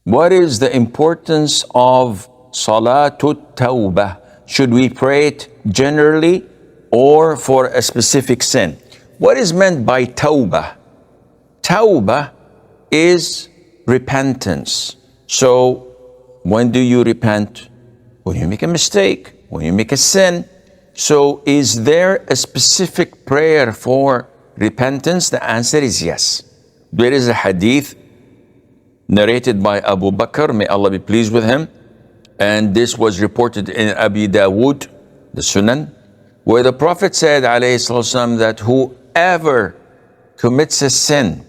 What is the importance of Salat al-Tawbah? Should we pray it generally or for a specific sin? What is meant by Tawbah? Tawbah is repentance. So when do you repent? When you make a mistake, when you make a sin. So is there a specific prayer for repentance? The answer is yes. There is a hadith narrated by Abu Bakr, may Allah be pleased with him, and this was reported in Abi Dawood, the Sunan, where the Prophet said, alayhi salatu, that whoever commits a sin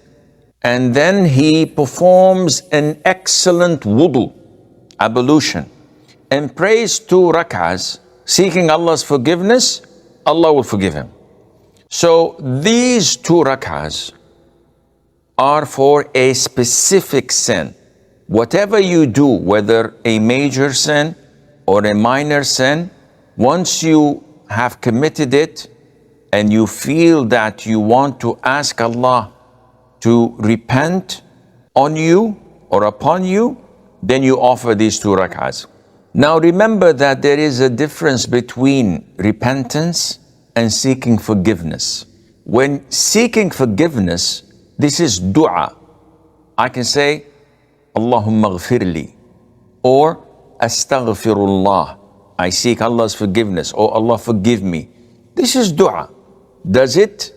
and then he performs an excellent wudu, ablution, and prays 2 rak'ahs, seeking Allah's forgiveness, Allah will forgive him. So these 2 rak'ahs are for a specific sin. Whatever you do, whether a major sin or a minor sin, once you have committed it and you feel that you want to ask Allah to repent on you or upon you, then you offer these 2 rak'ahs. Now remember that there is a difference between repentance and seeking forgiveness. When seeking forgiveness, this is dua. I can say, Allahumma ghfirli, or astaghfirullah. I seek Allah's forgiveness. Oh Allah, forgive me. This is dua. Does it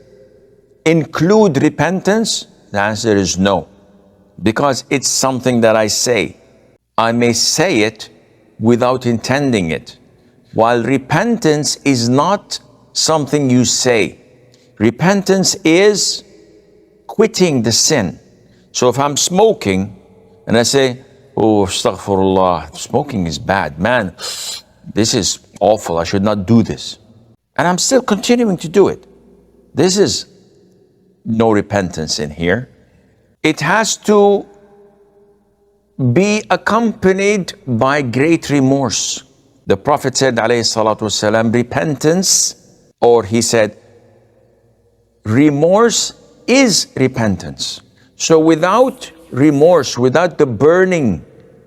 include repentance? The answer is no, because it's something that I say. I may say it without intending it, while repentance is not something you say. Repentance is quitting the sin. So if I'm smoking and I say, oh, astaghfirullah, smoking is bad, man, this is awful, I should not do this, and I'm still continuing to do it, this is no repentance in here. It has to be accompanied by great remorse. The Prophet said, alayhi salatu wasalam, repentance, or he said, remorse is repentance. So without remorse, without the burning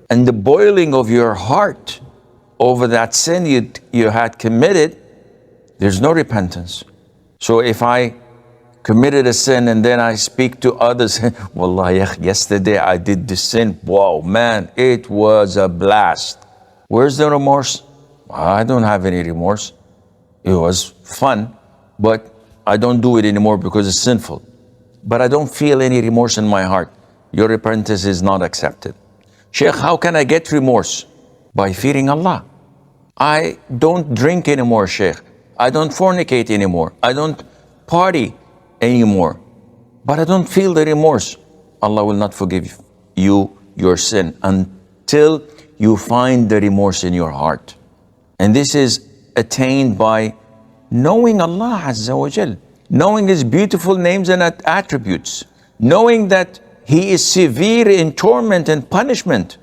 and the boiling of your heart over that sin you had committed, there's no repentance. So if I committed a sin and then I speak to others, Wallah, yesterday I did this sin, wow, man, it was a blast. Where's the remorse? I don't have any remorse. It was fun, but I don't do it anymore because it's sinful. But I don't feel any remorse in my heart. Your repentance is not accepted. Sheikh, how can I get remorse? By fearing Allah. I don't drink anymore, Sheikh. I don't fornicate anymore. I don't party anymore. But I don't feel the remorse. Allah will not forgive you your sin until you find the remorse in your heart. And this is attained by knowing Allah Azza wa Jal, knowing His beautiful names and attributes, knowing that He is severe in torment and punishment,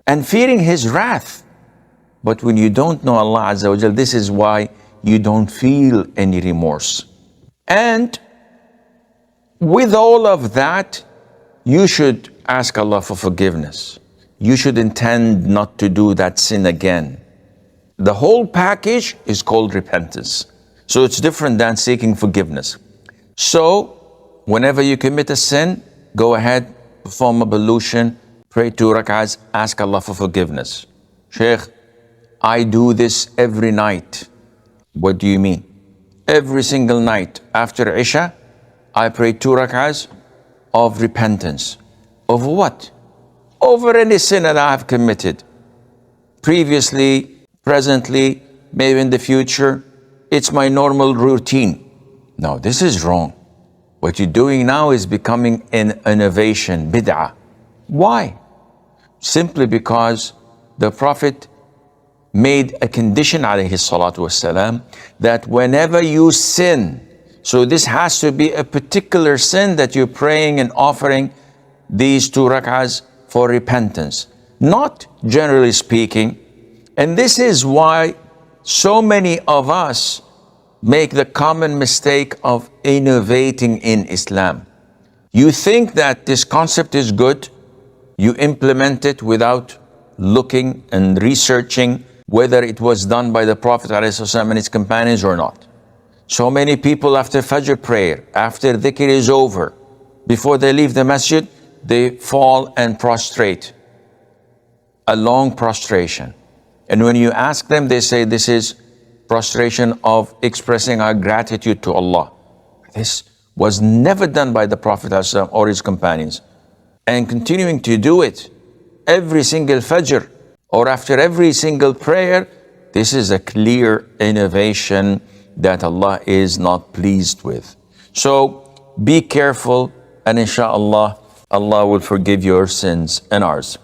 and fearing His wrath. But when you don't know Allah Azza wa Jal, this is why you don't feel any remorse. And with all of that, you should ask Allah for forgiveness. You should intend not to do that sin again. The whole package is called repentance. So it's different than seeking forgiveness. So whenever you commit a sin, go ahead, perform ablution, pray 2 rak'ahs, ask Allah for forgiveness. Sheikh, I do this every night. What do you mean? Every single night after Isha, I pray 2 rak'ahs of repentance. Of what? Over any sin that I have committed. Previously, presently, maybe in the future. It's my normal routine. No, this is wrong. What you're doing now is becoming an innovation, bid'ah. Why? Simply because the Prophet made a condition, alayhi salatu wasalam, that whenever you sin, so this has to be a particular sin that you're praying and offering these 2 rak'ahs for repentance, not generally speaking. And this is why so many of us make the common mistake of innovating in Islam. You think that this concept is good, You implement it without looking and researching whether it was done by the Prophet ﷺ and his companions or not. So many people after Fajr prayer, after dhikr is over, before they leave the masjid, they fall and prostrate. A long prostration. And when you ask them, they say this is prostration of expressing our gratitude to Allah. This was never done by the Prophet ﷺ or his companions. And continuing to do it every single Fajr or after every single prayer, this is a clear innovation that Allah is not pleased with. So be careful, and inshallah, Allah will forgive your sins and ours.